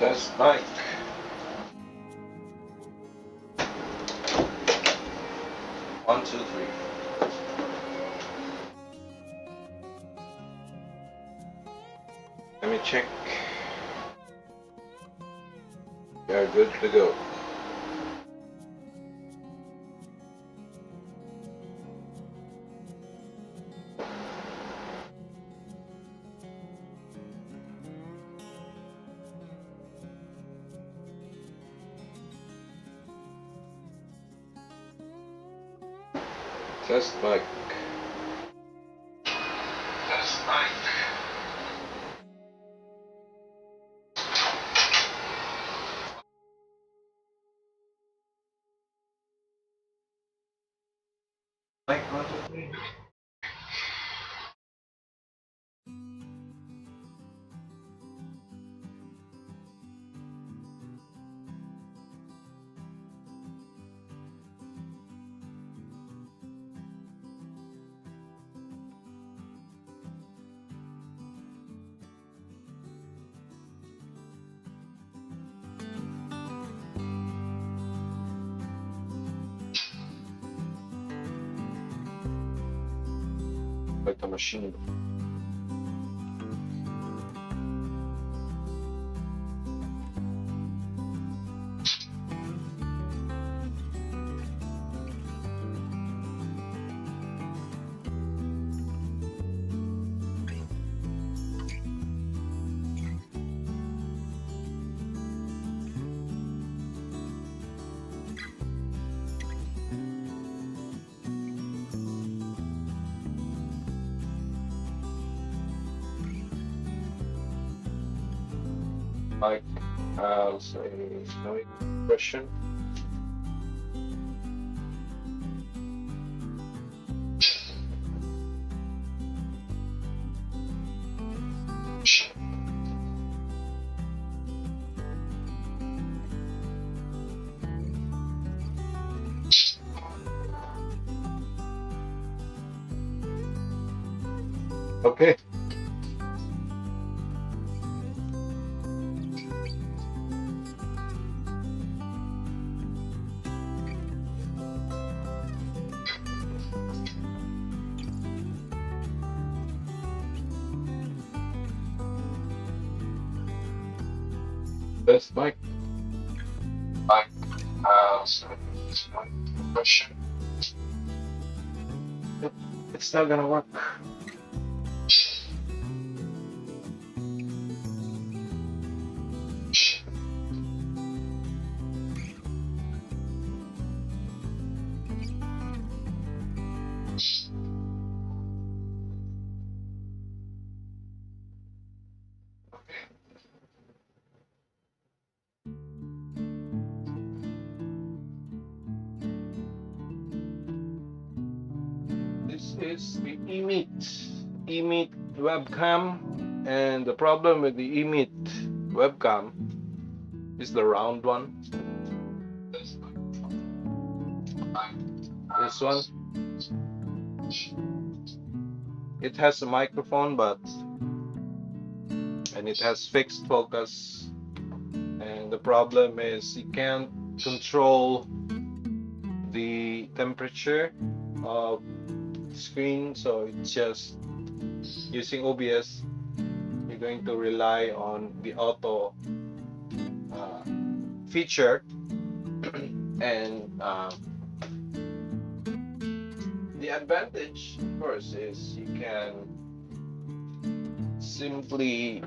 Test mic. One, two, three. Let me check. We are good to go. Test mic. Test mic. Mic, one, two, three. Like a machine. Like, I'll say no question. Okay. Best mic. Mic. So it's not a question. Yep, it's not gonna work. This is the eMeet webcam, and the problem with the eMeet webcam is the round one. This one, it has a microphone, and it has fixed focus, and the problem is you can't control the temperature of the screen, so it's just using OBS. You're going to rely on the auto feature, and the advantage, of course, is you can simply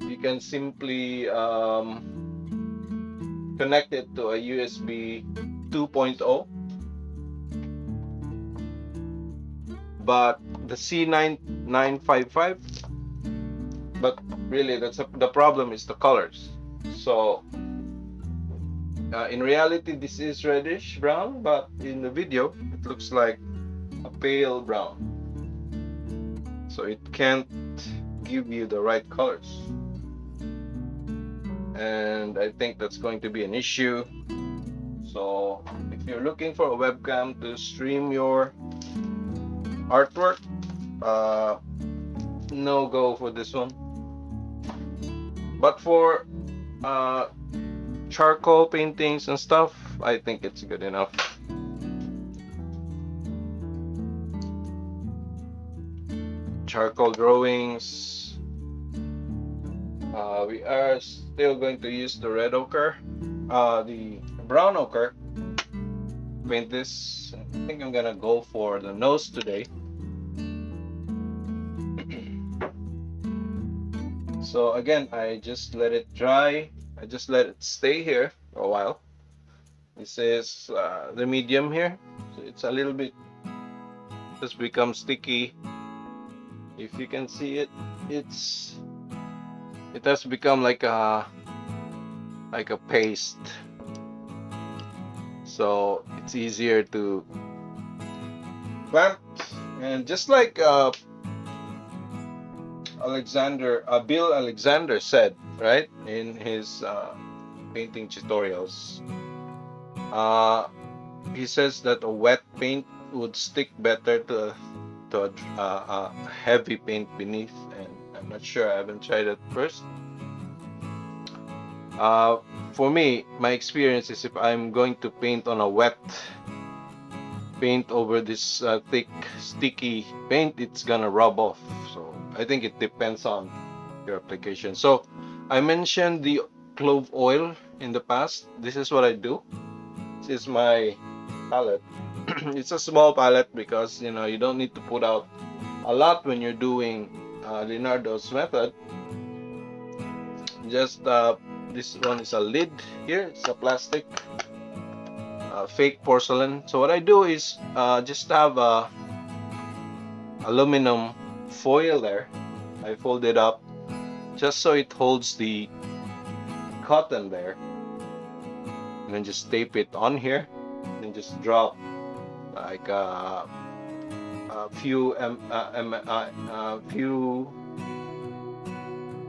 you can simply connect it to a USB 2.0, but the C9955, but really the problem is the colors. So in reality this is reddish brown, but in the video it looks like a pale brown, so it can't give you the right colors, and I think that's going to be an issue. So if you're looking for a webcam to stream your artwork, no go for this one. But for uh, charcoal paintings and stuff, I think it's good enough. Charcoal drawings. We are still going to use the red ochre, the brown ochre. Paint this. I think I'm gonna go for the nose today. So again, I just let it dry. I just let it stay here for a while. This is the medium here. So it's a little bit just become sticky. If you can see it, it has become like a paste. So it's easier to plant. And just like Bill Alexander said, right, in his painting tutorials, he says that a wet paint would stick better to a heavy paint beneath, and I'm not sure. I haven't tried it first. For me, my experience is if I'm going to paint on a wet paint over this thick, sticky paint, it's gonna rub off. So I think it depends on your application. So I mentioned the clove oil in the past. This is what I do. This is my palette. It's a small palette because you don't need to put out a lot when you're doing Leonardo's method. Just this one is a lid here. It's a plastic fake porcelain. So what I do is just have a aluminum foil there. I fold it up just so it holds the cotton there, and then just tape it on here, and then just drop like a few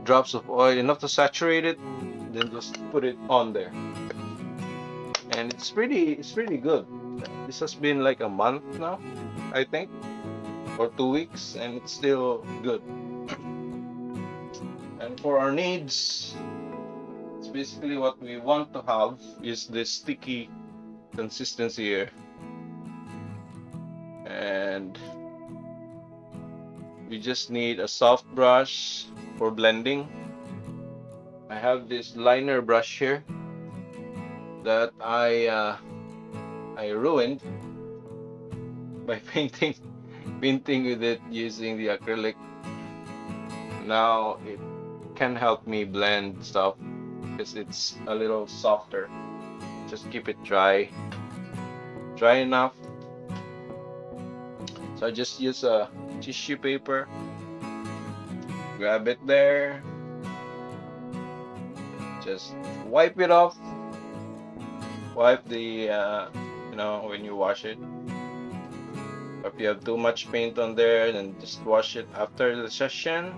drops of oil, enough to saturate it, then just put it on there, and it's pretty good. This has been like a month now, I think, or 2 weeks, and it's still good. And for our needs, it's basically what we want to have is this sticky consistency here, and we just need a soft brush for blending. I have this liner brush here that I ruined by painting with it using the acrylic. Now it can help me blend stuff because it's a little softer. Just keep it dry enough. So I just use a tissue paper, grab it there, just wipe it off, wipe the when you wash it. If you have too much paint on there, then just wash it after the session.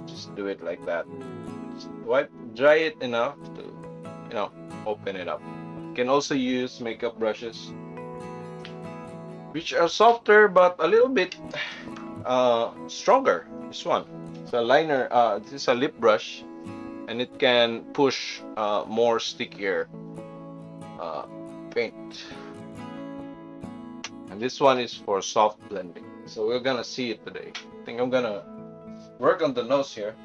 Just do it like that. Just dry it enough to open it up. You can also use makeup brushes, which are softer but a little bit stronger. This one, it's a liner. This is a lip brush, and it can push more stickier paint. And this one is for soft blending. So we're gonna see it today. I think I'm gonna work on the nose here.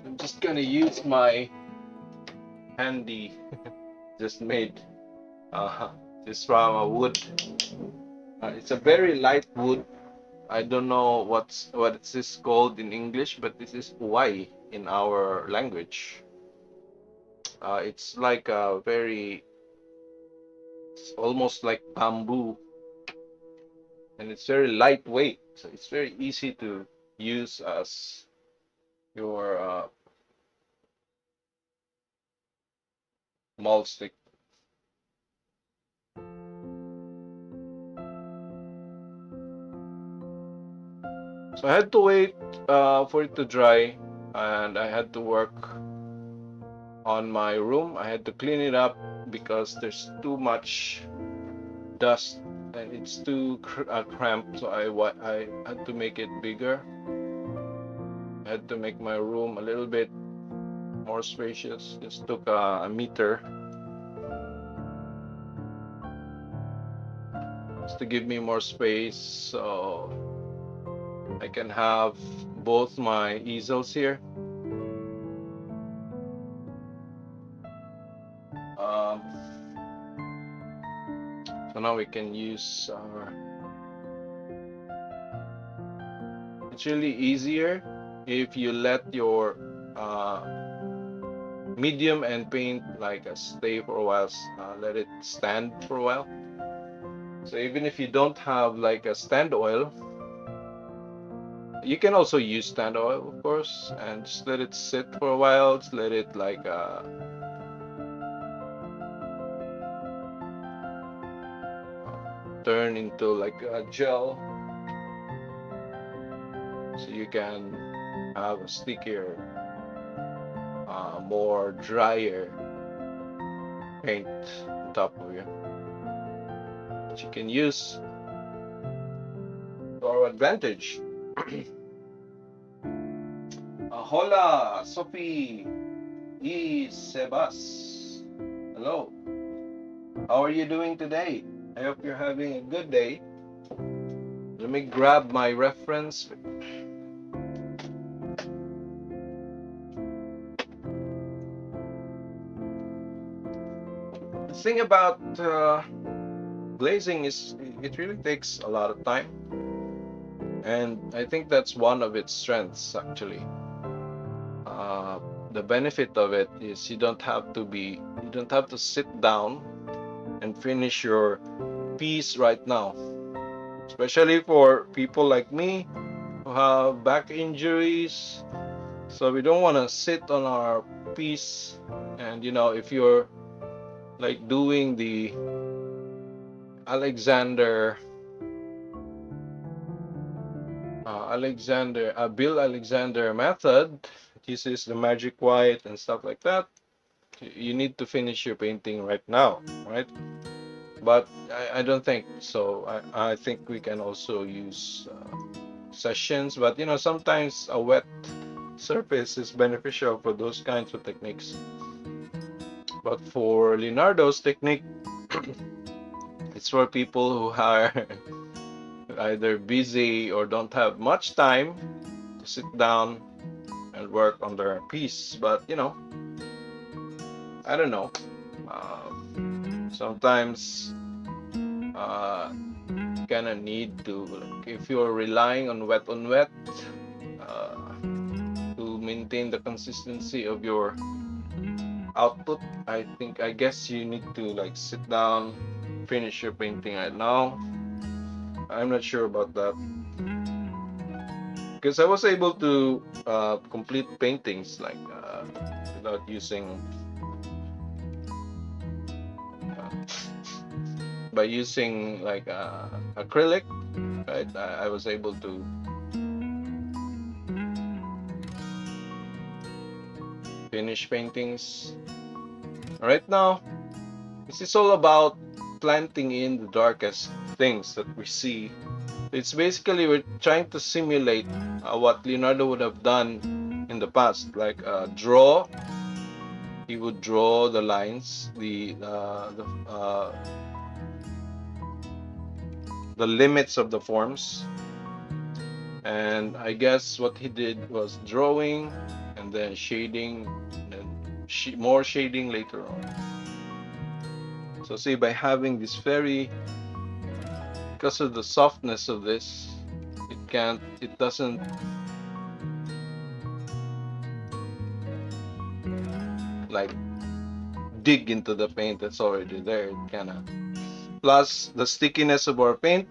I'm just gonna use my handy, just made this from a wood. It's a very light wood. I don't know what it's called in English, but this is uwai in our language. It's like it's almost like bamboo, and it's very lightweight, so it's very easy to use as your mold stick. So I had to wait for it to dry, and I had to work on my room. I had to clean it up because there's too much dust and it's too cramped, so I had to make it bigger. I had to make my room a little bit more spacious. Just took a meter just to give me more space, so I can have both my easels here. Um, so now we can use our. It's really easier if you let your medium and paint like stay for a while, let it stand for a while. So even if you don't have like a stand oil, you can also use stand oil, of course, and just let it sit for a while. Just let it like turn into like a gel, so you can have a stickier, more drier paint on top of you, which you can use to our advantage. Hola, Sophie y Sebas. Hello. How are you doing today? I hope you're having a good day. Let me grab my reference. The thing about glazing is it really takes a lot of time, and I think that's one of its strengths actually. The benefit of it is you don't have to sit down and finish your piece right now, especially for people like me who have back injuries. So we don't want to sit on our piece, and if you're like doing the Alexander Bill Alexander method, it uses the magic white and stuff like that. You need to finish your painting right now, right? But I don't think so. I think we can also use sessions, but sometimes a wet surface is beneficial for those kinds of techniques. But for Leonardo's technique, it's for people who are either busy or don't have much time to sit down and work on their piece. But I don't know. Sometimes you kind of need to, like, if you're relying on wet to maintain the consistency of your output, I guess you need to like sit down, finish your painting right now. I'm not sure about that, because I was able to complete paintings like without using by using like acrylic, right? I was able to finish paintings. Right now, this is all about planting in the darkest things that we see. It's basically we're trying to simulate what Leonardo would have done in the past, like draw. He would draw the lines, the limits of the forms, and I guess what he did was drawing and then shading and more shading later on. So see, by having this because of the softness of this, it doesn't like dig into the paint that's already there. It kind of, plus the stickiness of our paint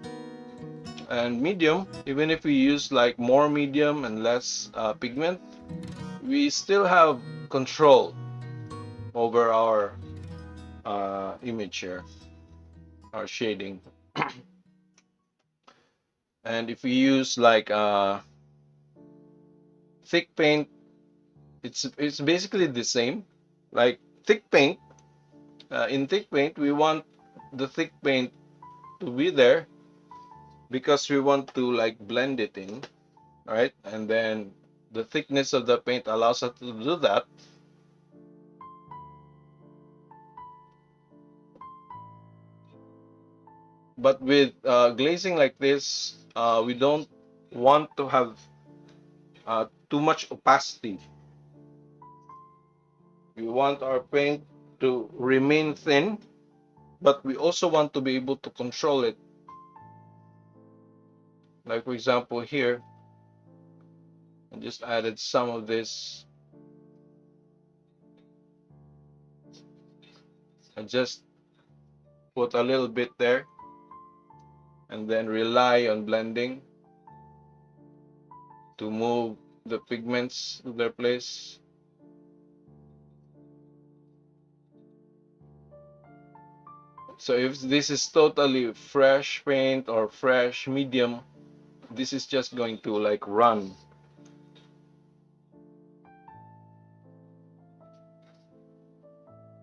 and medium, even if we use like more medium and less pigment, we still have control over our image here, our shading. And if we use like thick paint, it's basically the same. Like thick paint, in thick paint we want the thick paint to be there because we want to like blend it in, right? And then the thickness of the paint allows us to do that. But with glazing like this, we don't want to have too much opacity. We want our paint to remain thin, but we also want to be able to control it. Like for example here, I just added some of this. I just put a little bit there and then rely on blending to move the pigments to their place. So if this is totally fresh paint or fresh medium, this is just going to like run.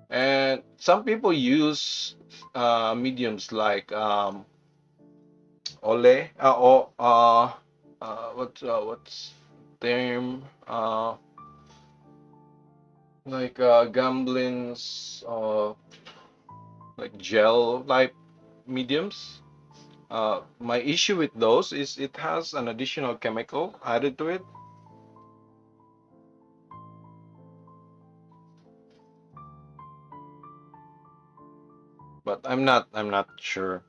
And some people use mediums like ole what's term like gamblins like gel type mediums. My issue with those is it has an additional chemical added to it. But I'm not sure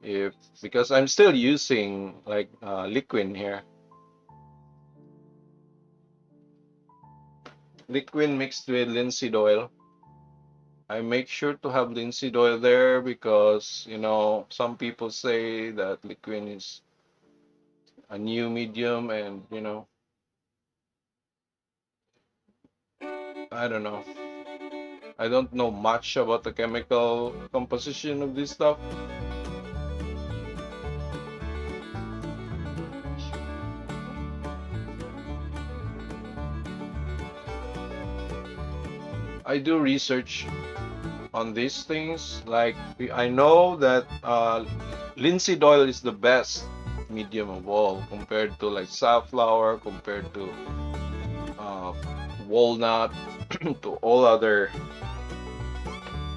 if, because I'm still using like liquid here. Liquid mixed with linseed oil. I make sure to have linseed oil there because, you know, some people say that liquid is a new medium and, you know, I don't know. I don't know much about the chemical composition of this stuff. I do research on these things. Like I know that linseed oil is the best medium of all compared to like safflower, compared to walnut, to all other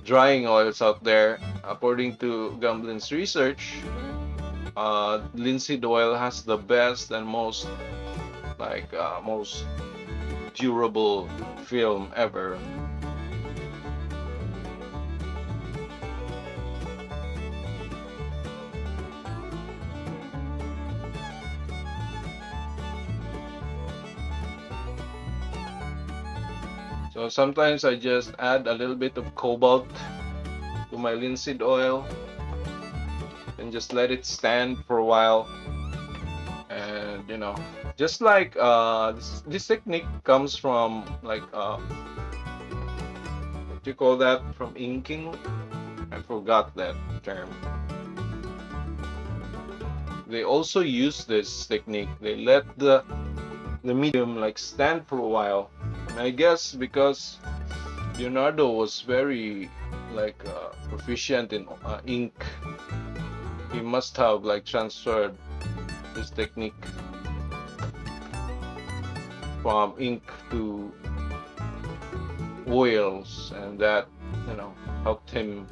drying oils out there. According to Gamblin's research, linseed oil has the best and most most durable film ever. So sometimes I just add a little bit of cobalt to my linseed oil and just let it stand for a while. And you know, just like this technique comes from like what do you call that, from inking? I forgot that term. They also use this technique. They let the medium like stand for a while. And I guess because Leonardo was very like proficient in ink, he must have like transferred this technique from ink to oils, and that, you know, helped him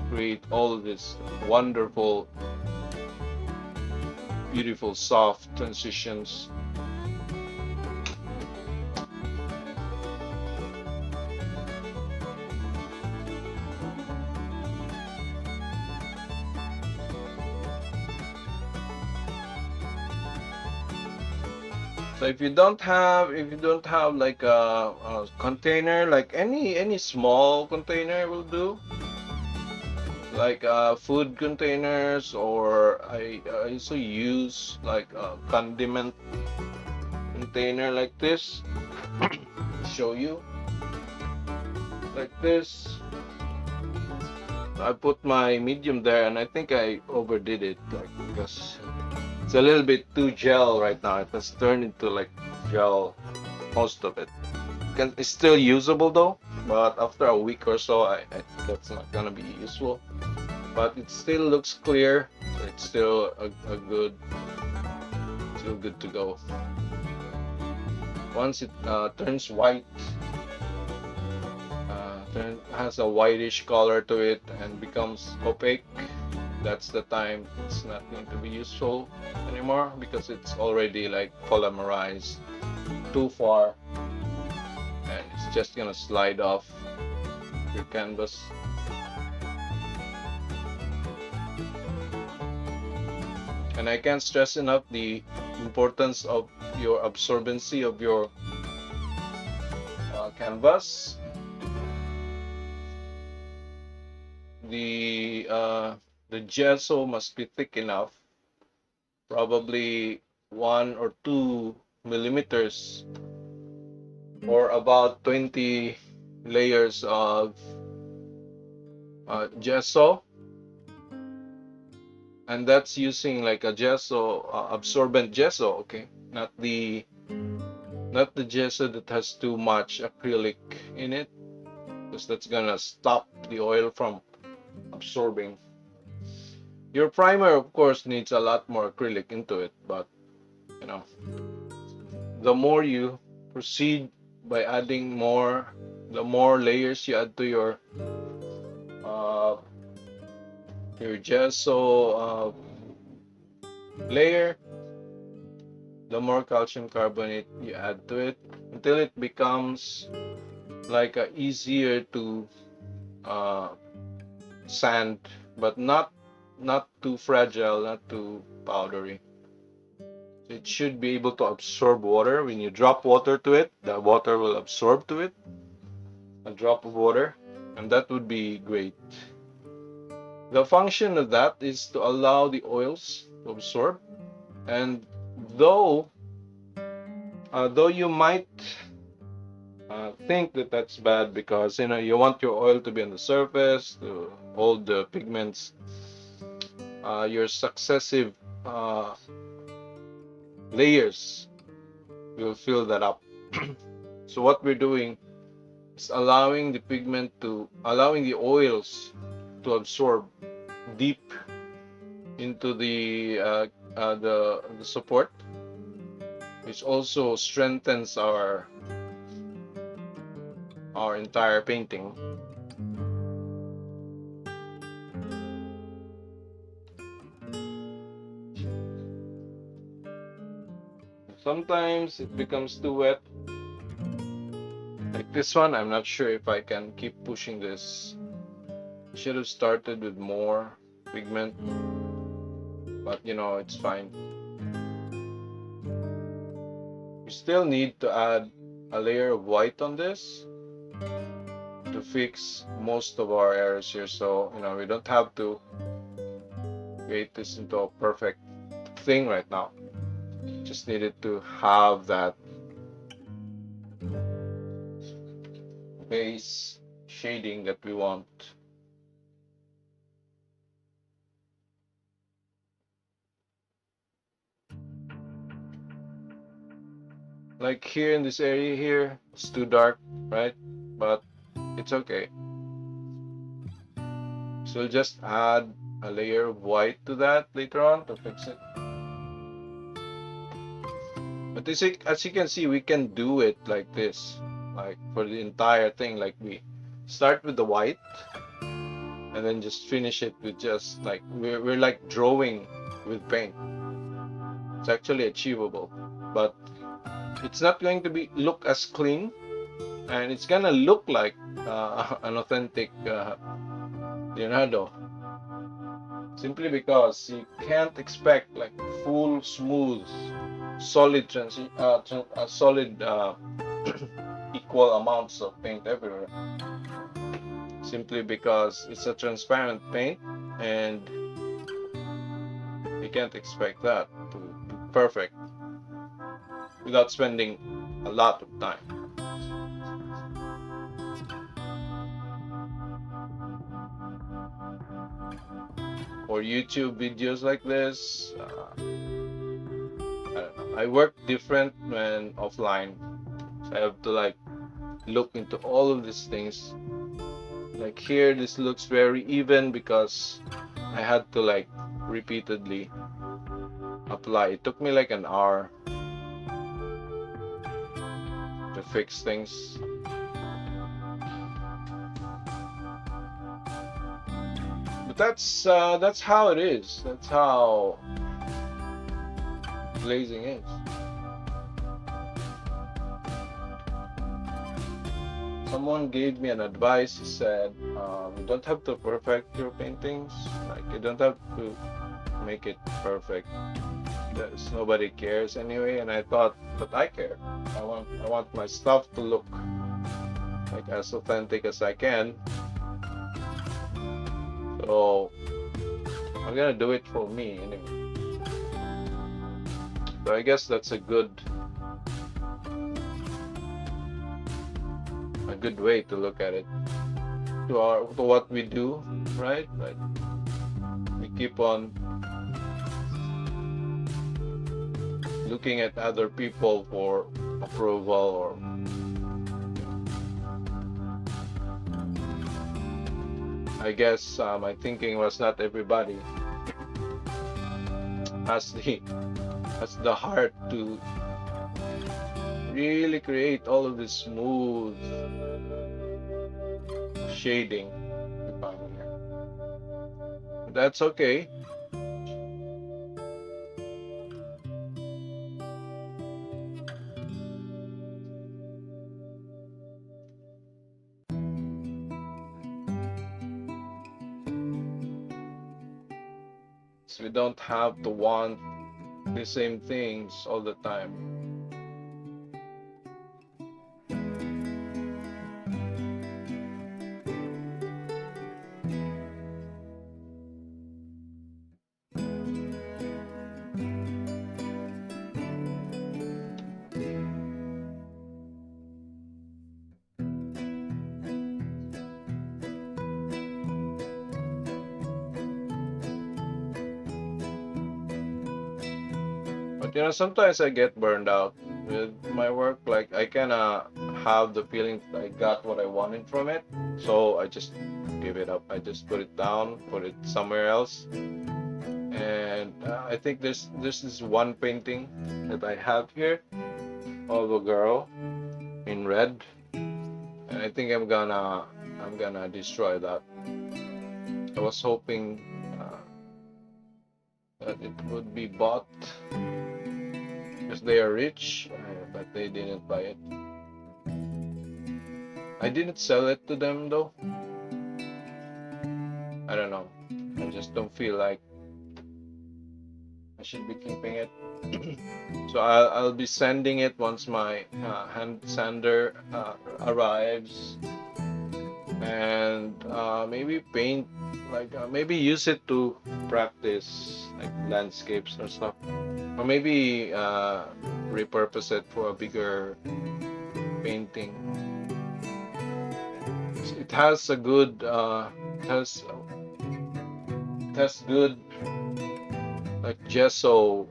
create all of this wonderful, beautiful, soft transitions. So if you don't have like a container, like any small container will do, like food containers, or I also use like a condiment container like this. Show you like this. I put my medium there, and I think I overdid it, like, because it's a little bit too gel right now. It has turned into like gel, most of it. It's still usable though, but after a week or so, I that's not gonna be useful. but it still looks clear. So it's still a good, still good to go. Once it turns white, has a whitish color to it and becomes opaque, that's the time it's not going to be useful anymore, because it's already like polymerized too far, and it's just gonna slide off your canvas. And I can't stress enough the importance of your absorbency of your canvas. The gesso must be thick enough, probably 1 or 2 millimeters, or about 20 layers of gesso, and that's using like a gesso, absorbent gesso, okay, not the gesso that has too much acrylic in it, because that's gonna stop the oil from absorbing. Your primer, of course, needs a lot more acrylic into it, but you know, the more you proceed by adding more, the more layers you add to your gesso layer, the more calcium carbonate you add to it, until it becomes like a easier to sand, but not too fragile, not too powdery. It should be able to absorb water. When you drop water to it, the water will absorb to it, a drop of water, and that would be great. The function of that is to allow the oils to absorb. And though you might think that that's bad, because you want your oil to be on the surface to hold the pigments, your successive layers will fill that up. So what we're doing is allowing the oils to absorb deep into the support, which also strengthens our entire painting. Sometimes it becomes too wet, like this one. I'm not sure if I can keep pushing this. Should have started with more pigment, but it's fine. We still need to add a layer of white on this to fix most of our errors here, so we don't have to create this into a perfect thing right now. Just needed to have that base shading that we want. Like here in this area here, it's too dark, right? But it's okay. So we'll just add a layer of white to that later on to fix it. But as you can see, we can do it like this, like for the entire thing. Like we start with the white and then just finish it with just like we're like drawing with paint. It's actually achievable, but it's not going to look as clean, and it's gonna look like an authentic Leonardo, simply because you can't expect like full smooth solid equal amounts of paint everywhere, simply because it's a transparent paint, and you can't expect that to be perfect without spending a lot of time. For YouTube videos like this, I don't know, I work different when offline, so I have to like look into all of these things, Like here, this looks very even because I had to like repeatedly apply. It took me like an hour to fix things. But that's how it is. That's how glazing is. Someone gave me an advice. He said, you don't have to perfect your paintings. Like you don't have to make it perfect. There's nobody cares anyway. And I thought, but I care. I want my stuff to look like as authentic as I can. So I'm gonna do it for me anyway. So I guess that's a good way to look at it. To what we do, right? Like we keep on looking at other people for approval, or I guess my thinking was not everybody has the heart to really create all of this smooth shading we find here. That's okay. So we don't have to want the same things all the time. But you know, sometimes I get burned out with my work. Like I kinda have the feeling that I got what I wanted from it, so I just give it up. I just put it down, put it somewhere else. And I think there's this one painting that I have here of a girl in red, and I think I'm gonna destroy that. I was hoping that it would be bought because they are rich, but they didn't buy it. I didn't sell it to them though. I don't know. I just don't feel like I should be keeping it. So I'll be sanding it once my hand sander arrives, and maybe paint, like maybe use it to practice like landscapes or stuff, or maybe repurpose it for a bigger painting. It has a good it has good like gesso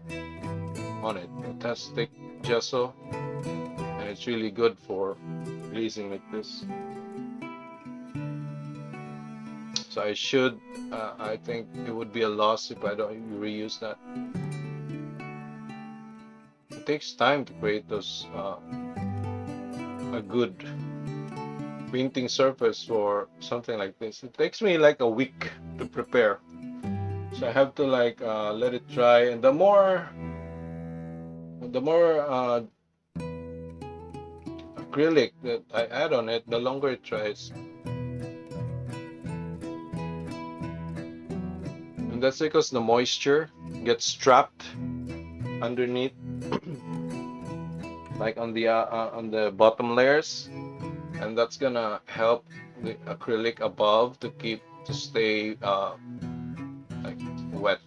on it. It has thick gesso, and it's really good for glazing like this. So I should I think it would be a loss if I don't reuse that. It takes time to create those a good painting surface for something like this. It takes me like a week to prepare, so I have to like let it dry, and the more acrylic that I add on it, the longer it dries. And that's because the moisture gets trapped underneath like on the bottom layers, and that's gonna help the acrylic above to stay like wet.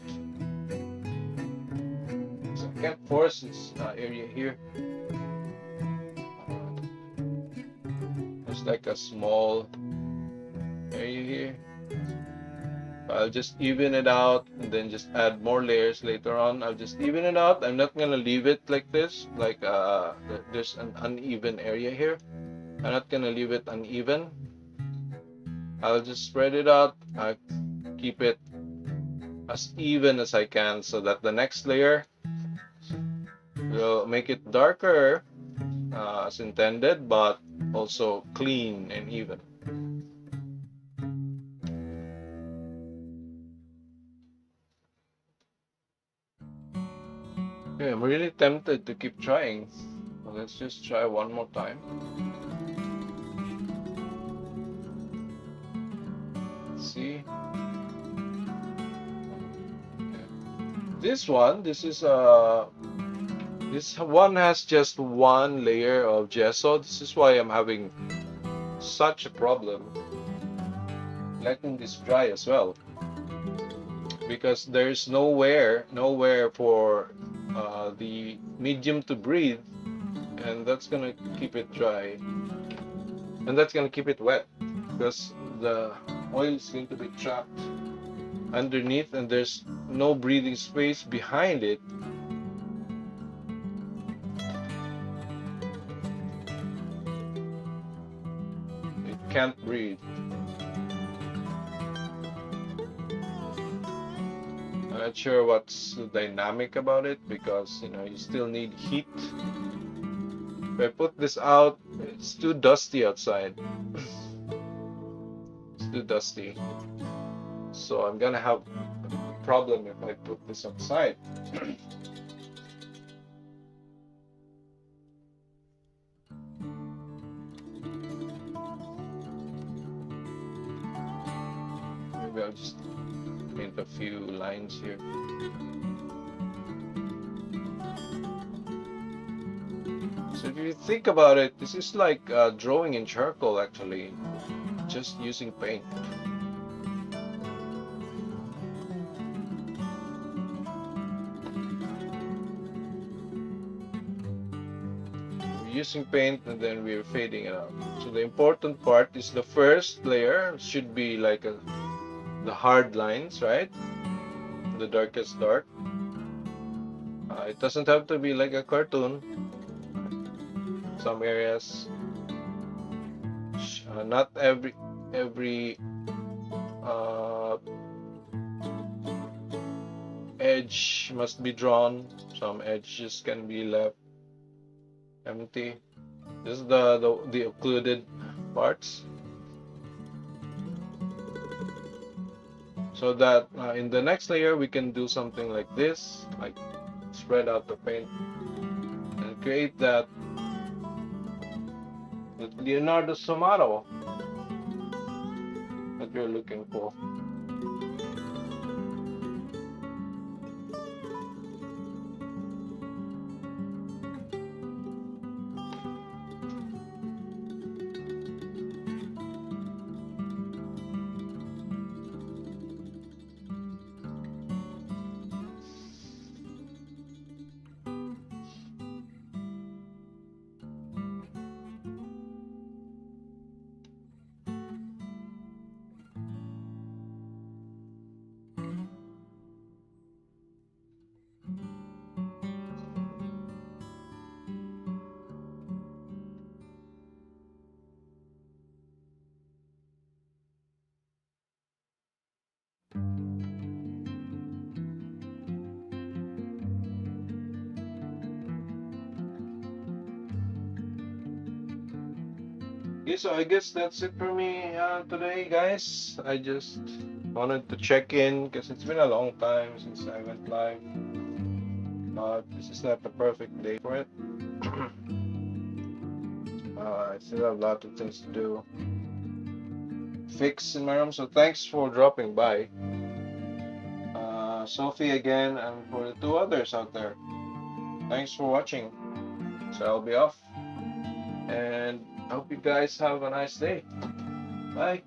So I can't force this area here. There's like a small area here. I'll just even it out and then just add more layers later on. I'll just even it out. I'm not gonna leave it like this, like there's an uneven area here. I'm not gonna leave it uneven. I'll just spread it out. I keep it as even as I can so that the next layer will make it darker as intended, but also clean and even. Okay, I'm really tempted to keep trying. Well, let's just try one more time. Let's see. Okay. This one has just one layer of gesso. This is why I'm having such a problem letting this dry as well, because there's nowhere for the medium to breathe, and that's gonna keep it dry, and that's gonna keep it wet because the oil is going to be trapped underneath and there's no breathing space behind it. It can't breathe. I'm not sure what's the dynamic about it, because you still need heat. If I put this out, it's too dusty outside. It's too dusty. So I'm gonna have a problem if I put this outside. Maybe I'll just paint a few lines here. So if you think about it, this is like drawing in charcoal actually, just using paint. We're using paint and then we're fading it out. So the important part is the first layer should be like the hard lines, right? The darkest dark. It doesn't have to be like a cartoon. Some areas, not every edge must be drawn. Some edges can be left empty. This is the occluded parts, so that in the next layer we can do something like this, like spread out the paint and create that Leonardo tomato that you're looking for. Okay, so I guess that's it for me today, guys. I just wanted to check in because it's been a long time since I went live. This is not the perfect day for it. I still have a lot of things to do, fix in my room. So thanks for dropping by, Sophie again, and for the two others out there. Thanks for watching. So I'll be off, and I hope you guys have a nice day. Bye.